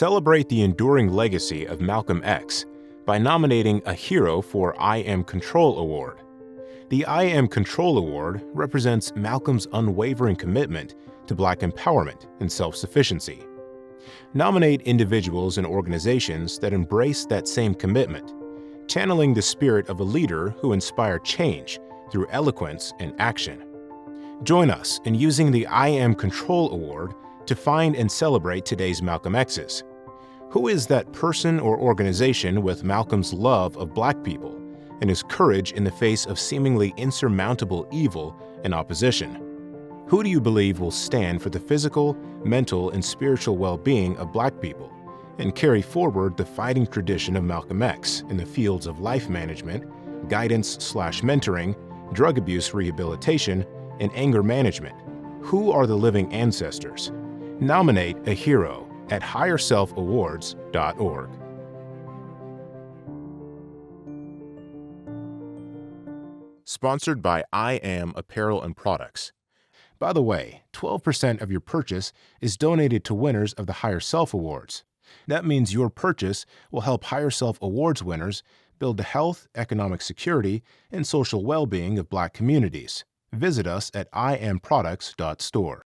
Celebrate the enduring legacy of Malcolm X by nominating a hero for I Am Control Award. The I Am Control Award represents Malcolm's unwavering commitment to Black empowerment and self-sufficiency. Nominate individuals and organizations that embrace that same commitment, channeling the spirit of a leader who inspired change through eloquence and action. Join us in using the I Am Control Award to find and celebrate today's Malcolm X's. Who is that person or organization with Malcolm's love of Black people and his courage in the face of seemingly insurmountable evil and opposition? Who do you believe will stand for the physical, mental, and spiritual well-being of Black people and carry forward the fighting tradition of Malcolm X in the fields of life management, guidance/mentoring, drug abuse rehabilitation, and anger management? Who are the living ancestors? Nominate a hero at HigherSelfAwards.org. Sponsored by I Am Apparel and Products. By the way, 12% of your purchase is donated to winners of the Higher Self Awards. That means your purchase will help Higher Self Awards winners build the health, economic security, and social well-being of Black communities. Visit us at iamproducts.store.